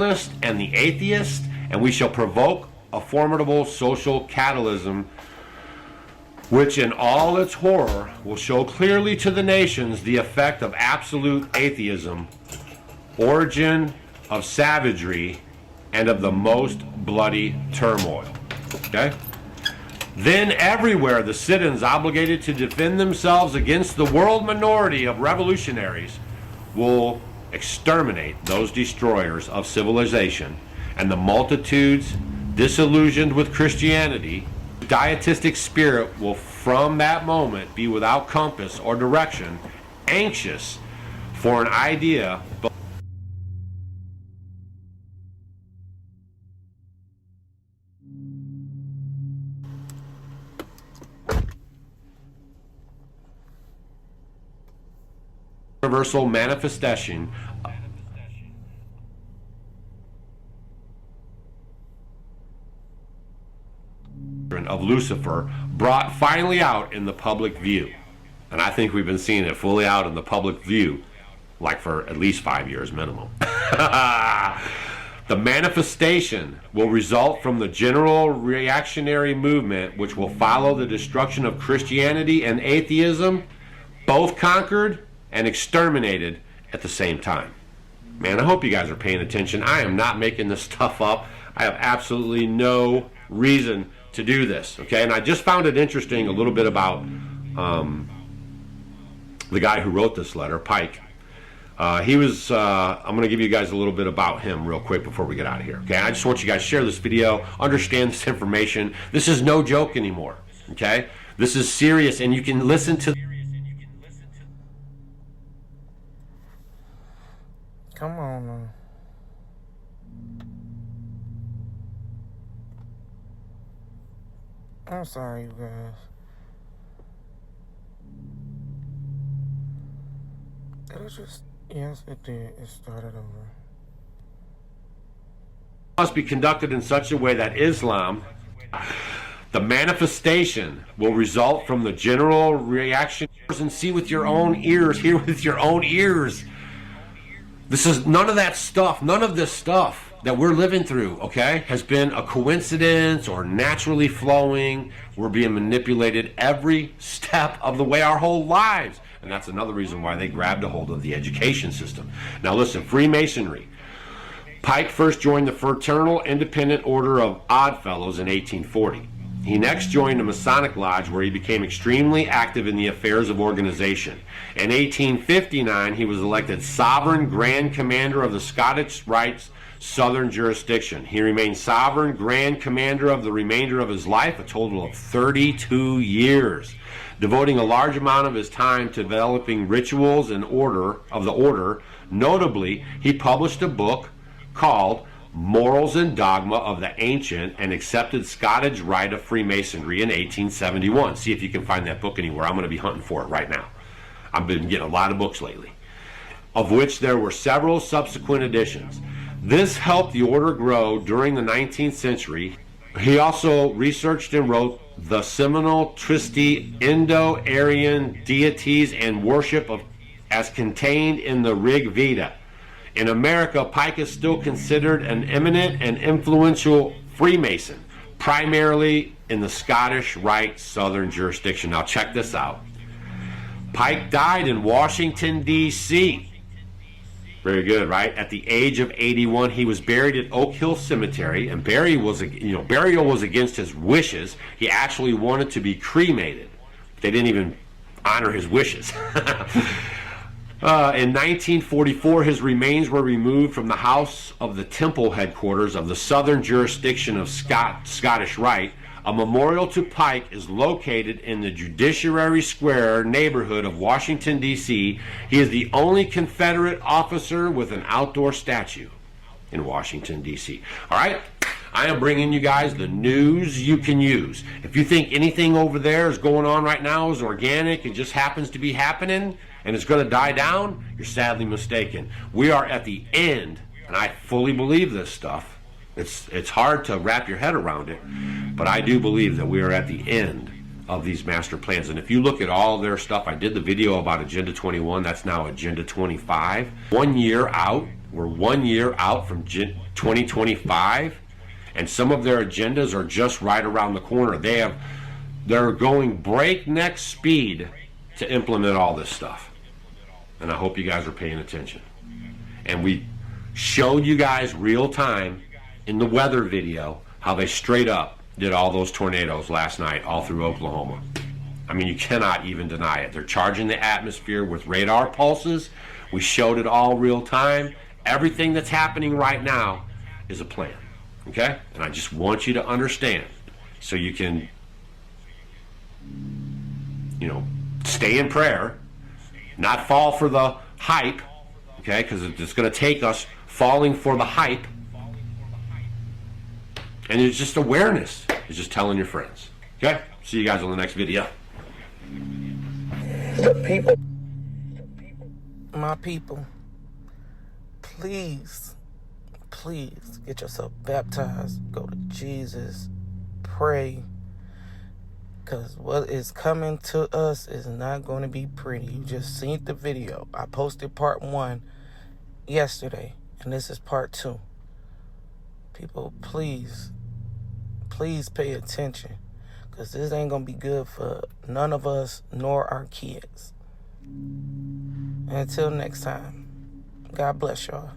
and the atheist, and we shall provoke a formidable social catalysm which in all its horror will show clearly to the nations the effect of absolute atheism, origin of savagery, and of the most bloody turmoil. Okay? Then everywhere the citizens obligated to defend themselves against the world minority of revolutionaries will exterminate those destroyers of civilization, and the multitudes disillusioned with Christianity, dietistic spirit will from that moment be without compass or direction, anxious for an idea. Universal manifestation of Lucifer brought finally out in the public view. And I think we've been seeing it fully out in the public view like for at least 5 years minimum. The manifestation will result from the general reactionary movement which will follow the destruction of Christianity and atheism, both conquered and exterminated at the same time. Man, I hope you guys are paying attention. I am not making this stuff up. I have absolutely no reason to do this, okay? And I just found it interesting a little bit about the guy who wrote this letter, Pike. He was, I'm going to give you guys a little bit about him real quick before we get out of here, okay? I just want you guys to share this video, understand this information. This is no joke anymore, okay? This is serious, and you can listen to... Come on now. I'm sorry, you guys. It was just, yes, it did. It started over. Must be conducted in such a way that Islam, the manifestation, will result from the general reaction. And see with your own ears, hear with your own ears. This is none of that stuff, none of this stuff that we're living through, okay, has been a coincidence or naturally flowing. We're being manipulated every step of the way, our whole lives. And that's another reason why they grabbed a hold of the education system. Now listen, Freemasonry. Pike first joined the Fraternal Independent Order of Oddfellows in 1840. He next joined a Masonic lodge where he became extremely active in the affairs of organization. In 1859, he was elected Sovereign Grand Commander of the Scottish Rites Southern Jurisdiction. He remained Sovereign Grand Commander of the remainder of his life, a total of 32 years, devoting a large amount of his time to developing rituals and order of the order. Notably, he published a book called Morals and Dogma of the Ancient and Accepted Scottish Rite of Freemasonry in 1871. See if you can find that book anywhere. I'm going to be hunting for it right now. I've been getting a lot of books lately, of which there were several subsequent editions. This helped the order grow during the 19th century. He also researched and wrote the seminal Tristi Indo-Aryan deities and worship of as contained in the Rig Veda. In America, Pike is still considered an eminent and influential Freemason, primarily in the Scottish Rite Southern Jurisdiction. Now check this out. Pike died in Washington, D.C. Very good, right? At the age of 81, he was buried at Oak Hill Cemetery, and burial was against his wishes. He actually wanted to be cremated. They didn't even honor his wishes. In 1944, his remains were removed from the House of the Temple headquarters of the Southern Jurisdiction of Scottish Rite. A memorial to Pike is located in the Judiciary Square neighborhood of Washington, D.C. He is the only Confederate officer with an outdoor statue in Washington, D.C. All right? I am bringing you guys the news you can use. If you think anything over there is going on right now is organic and just happens to be happening and it's going to die down, you're sadly mistaken. We are at the end, and I fully believe this stuff. It's hard to wrap your head around it, but I do believe that we are at the end of these master plans. And if you look at all their stuff, I did the video about Agenda 21, that's now Agenda 25. 1 year out, We're 1 year out from 2025, and some of their agendas are just right around the corner. They're going breakneck speed to implement all this stuff. And I hope you guys are paying attention. And we showed you guys real time in the weather video how they straight up did all those tornadoes last night all through Oklahoma. I mean, you cannot even deny it. They're charging the atmosphere with radar pulses. We showed it all real time. Everything that's happening right now is a plan. Okay? And I just want you to understand so you can, stay in prayer, not fall for the hype, okay? Because it's going to take us falling for the hype. And it's just awareness. It's just telling your friends. Okay? See you guys on the next video. My people, please get yourself baptized. Go to Jesus. Pray. Because what is coming to us is not going to be pretty. You just seen the video. I posted part 1 yesterday, and this is part 2. People, please pay attention, because this ain't going to be good for none of us nor our kids. And until next time, God bless y'all.